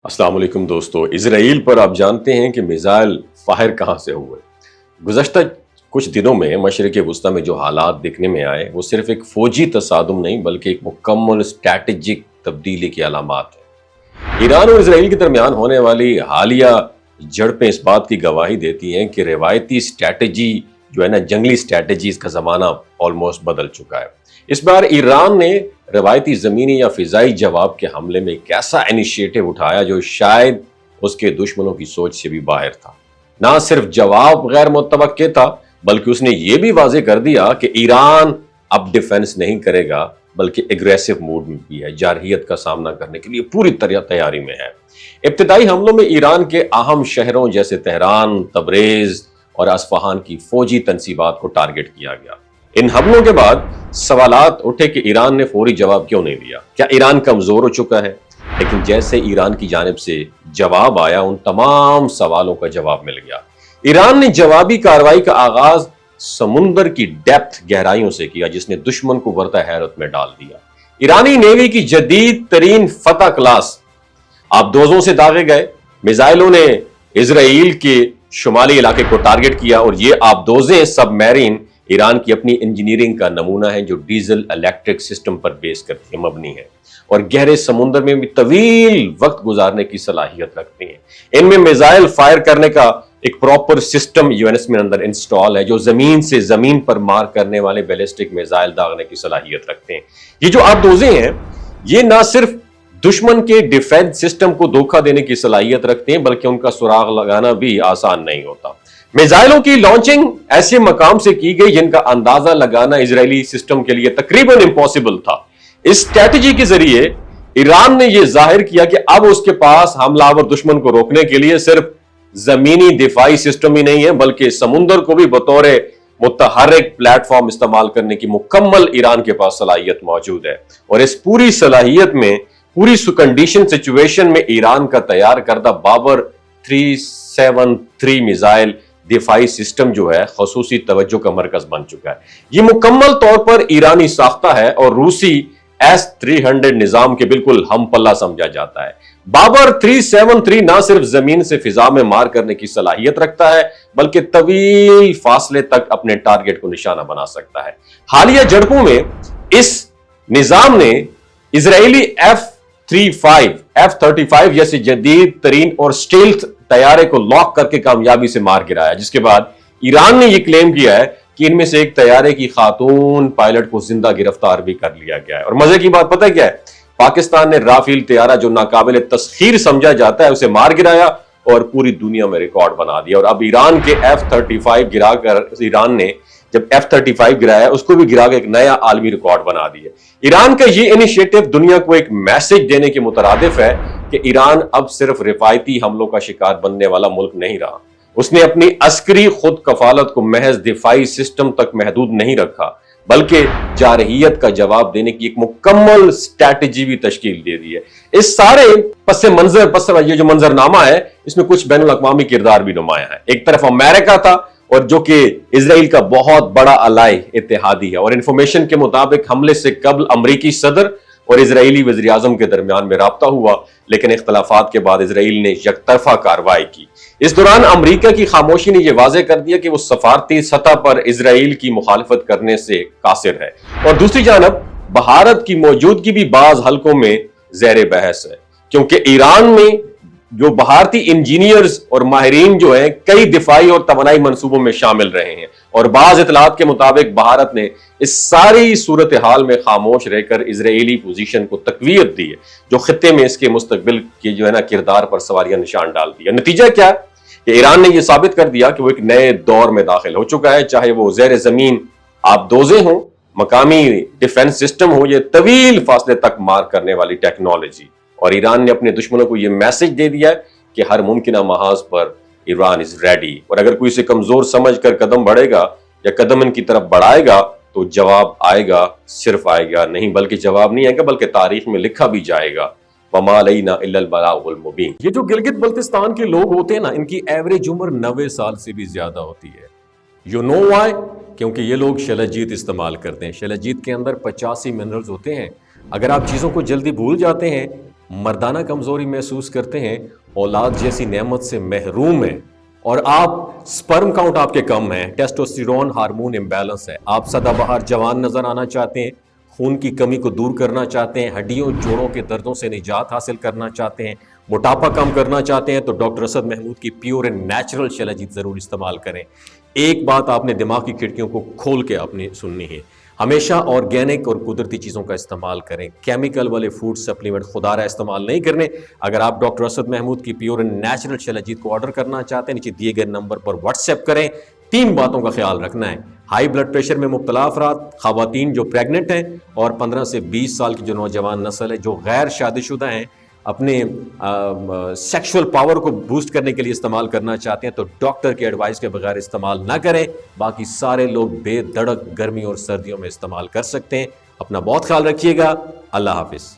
अस्सलाम वालेकुम दोस्तों। इसराइल पर आप जानते हैं कि मिसाइल फायर कहाँ से हुए। गुज़श्ता कुछ दिनों में मशरिक़ वुस्ता में जो हालात देखने में आए वो सिर्फ एक फौजी तसादुम नहीं बल्कि एक मुकम्मल स्ट्रैटेजिक तब्दीली की अलामात है। ईरान और इसराइल के दरमियान होने वाली हालिया झड़पें इस बात की गवाही देती हैं कि रिवायती स्ट्रैटेजी जो है ना, जंगली स्ट्रैटेजीज का ज़माना ऑलमोस्ट बदल चुका है। इस बार ईरान ने रवायती ज़मीनी या फ़िज़ाई जवाब के हमले में एक ऐसा इनिशिएटिव उठाया जो शायद उसके दुश्मनों की सोच से भी बाहर था। ना सिर्फ जवाब गैर मुतवक्के था बल्कि उसने ये भी वाज़ेह कर दिया कि ईरान अब डिफेंस नहीं करेगा बल्कि एग्रेसिव मूड में भी है, जारहियत का सामना करने के लिए पूरी तरह तैयारी में है। इब्तिदाई हमलों में ईरान के अहम शहरों जैसे तेहरान, तबरेज और अस्फहान की फौजी तनसीबात को टारगेट किया गया। इन हमलों के बाद सवालात उठे कि ईरान ने फौरी जवाब क्यों नहीं दिया, क्या ईरान कमजोर हो चुका है? लेकिन जैसे ईरान की जानिब से जवाब आया उन तमाम सवालों का जवाब मिल गया। ईरान ने जवाबी कार्रवाई का आगाज समुंदर की डेप्थ गहराइयों से किया जिसने दुश्मन को बरता हैरत में डाल दिया। ईरानी नेवी की जदीद तरीन फतह क्लास आबदोजों से दागे गए मिसाइलों ने इसराइल के शुमाली इलाके को टारगेट किया और ये आबदोजें सबमरीन ईरान की अपनी इंजीनियरिंग का नमूना है जो डीजल इलेक्ट्रिक सिस्टम पर बेस करती है, मबनी है और गहरे समुद्र में भी तवील वक्त गुजारने की सलाहियत रखती हैं। इनमें मिसाइल फायर करने का एक प्रॉपर सिस्टम यूएनएस में अंदर इंस्टॉल है जो जमीन से जमीन पर मार करने वाले बैलिस्टिक मिसाइल दागने की सलाहियत रखते हैं। ये जो आबदोजें हैं ये ना सिर्फ दुश्मन के डिफेंस सिस्टम को धोखा देने की सलाहियत रखते हैं बल्कि उनका सुराग लगाना भी आसान नहीं होता। मिसाइलों की लॉन्चिंग ऐसे मकाम से की गई जिनका अंदाजा लगाना इजरायली सिस्टम के लिए तकरीबन इम्पॉसिबल था। इस स्ट्रैटेजी के जरिए ईरान ने यह जाहिर किया कि अब उसके पास हमलावर दुश्मन को रोकने के लिए सिर्फ जमीनी दिफाई सिस्टम ही नहीं है बल्कि समुंदर को भी बतौर मुतहर्रिक प्लेटफॉर्म इस्तेमाल करने की मुकम्मल ईरान के पास सलाहियत मौजूद है। और इस पूरी सलाहियत में पूरी कंडीशन सिचुएशन में ईरान का तैयार करदा बाबर 373 मिसाइल दिफाई सिस्टम जो है खसूसी तवज्जो का मरकज बन चुका है। ये मुकम्मल तौर पर ईरानी साख्ता है और रूसी S-300 निजाम के बिल्कुल हम पल्ला समझा जाता है। बाबर 373 ना सिर्फ जमीन से फिजा में मार करने की सलाहियत रखता है बल्कि तवील फासले तक अपने टारगेट को निशाना बना सकता है। हालिया झड़पों में इस निजाम ने इजरायली F-35 जैसे जदीद तरीन और स्टेल्थ तैयारे को लॉक करके कामयाबी से मार गिराया, जिसके बाद ईरान ने यह क्लेम किया है कि इनमें से एक तैयारे की खातून पायलट को जिंदा गिरफ्तार भी कर लिया गया है। और मजे की बात पता है क्या है? पाकिस्तान ने राफेल तैयारा जो नाकाबिल तस्खीर समझा जाता है उसे मार गिराया और पूरी दुनिया में रिकॉर्ड बना दिया। और अब ईरान के F-35 गिराकर ईरान ने जब F-35 गिराया उसको भी गिरा के एक नया आलमी रिकॉर्ड बना दिया। ईरान का ये इनिशिएटिव दुनिया को एक मैसेज देने के मुतरादिफ है कि ईरान अब सिर्फ रिवायती हमलों का शिकार बनने वाला मुल्क नहीं रहा। उसने अपनी अस्करी खुद कफालत को महज दिफाई सिस्टम तक महदूद नहीं रखा बल्कि जारहियत का जवाब देने की एक मुकम्मल स्ट्रैटेजी भी तश्कील दे दी है। इस सारे ये जो मंजरनामा है इसमें कुछ बैनुल अक़वामी किरदार भी नुमाया है। एक तरफ अमेरिका था और जो कि इजराइल का बहुत बड़ा अलाई इत्तेहादी है और इंफॉर्मेशन के मुताबिक हमले से कबल अमरीकी सदर और इजरायली वज़ीर आज़म के दरमियान में राब्ता हुआ, लेकिन इख्तलाफात के बाद इजराइल ने यकतरफा कार्रवाई की। इस दौरान अमरीका की खामोशी ने यह वाज़ेह कर दिया कि वो सफारती सतह पर इजराइल की मुखालफत करने से कासिर है। और दूसरी जानब भारत की मौजूदगी भी बाज हलकों में ज़ेर बहस है क्योंकि ईरान में जो भारतीय इंजीनियर्स और माहिरीन जो हैं कई दिफाई और तवानाई मंसूबों में शामिल रहे हैं और बाज इतलात के मुताबिक भारत ने इस सारी सूरत हाल में खामोश रहकर इजरायली पोजीशन को तकवीयत दी है जो खित्ते में इसके मुस्तकबिल के जो है ना किरदार पर सवालिया निशान डाल दिया। नतीजा क्या है कि ईरान ने यह साबित कर दिया कि वो एक नए दौर में दाखिल हो चुका है, चाहे वो ज़ेर जमीन आबदोजें हों, मकामी डिफेंस सिस्टम हो, ये तवील फासले तक मार करने वाली टेक्नोलॉजी। और ईरान ने अपने दुश्मनों को यह मैसेज दे दिया है कि हर मुमकिन महाज पर ईरान इज रेडी और अगर कोई इसे कमजोर समझकर कदम बढ़ेगा या कदम इनकी तरफ बढ़ाएगा तो जवाब आएगा, सिर्फ आएगा नहीं बल्कि जवाब नहीं आएगा बल्कि तारीख में लिखा भी जाएगा। वमा अलैना इल्लल बलागुल मुबीन। ये जो गिलगित बल्तिस्तान के लोग होते हैं ना, इनकी एवरेज उम्र 90 साल से भी ज्यादा होती है। You know why? क्योंकि ये लोग शलजीत इस्तेमाल करते हैं। शलजीत के अंदर 85 मिनरल्स होते हैं। अगर आप चीजों को जल्दी भूल जाते हैं مردانہ کمزوری محسوس کرتے ہیں، اولاد جیسی نعمت سے محروم ہیں، اور آپ سپرم کاؤنٹ آپ کے کم ہیں، ٹیسٹوسٹیرون ہارمون امبیلنس ہے، آپ سدا بہار جوان نظر آنا چاہتے ہیں، خون کی کمی کو دور کرنا چاہتے ہیں، ہڈیوں جوڑوں کے دردوں سے نجات حاصل کرنا چاہتے ہیں، موٹاپا کم کرنا چاہتے ہیں، تو ڈاکٹر اسد محمود کی پیور اینڈ نیچرل شیلاجیت ضرور استعمال کریں۔ ایک بات آپ نے دماغ کی کھڑکیوں کو کھول کے آپ نے سننی ہے، ہمیشہ آرگینک اور قدرتی چیزوں کا استعمال کریں، کیمیکل والے فوڈ سپلیمنٹ خدا رہا استعمال نہیں کرنے۔ اگر آپ ڈاکٹر اسد محمود کی پیور اینڈ نیچرل شیلاجیت کو آرڈر کرنا چاہتے ہیں، نیچے دیے گئے نمبر پر واٹس ایپ کریں۔ 3 باتوں کا خیال رکھنا ہے: ہائی بلڈ پریشر میں مبتلا افراد، خواتین جو پریگننٹ ہیں، اور 15 سے 20 سال کی جو نوجوان نسل ہے جو غیر شادی شدہ ہیں، اپنے سیکشول پاور کو بوسٹ کرنے کے لیے استعمال کرنا چاہتے ہیں، تو ڈاکٹر کے ایڈوائس کے بغیر استعمال نہ کریں۔ باقی سارے لوگ بے دھڑک گرمی اور سردیوں میں استعمال کر سکتے ہیں۔ اپنا بہت خیال رکھیے گا۔ اللہ حافظ۔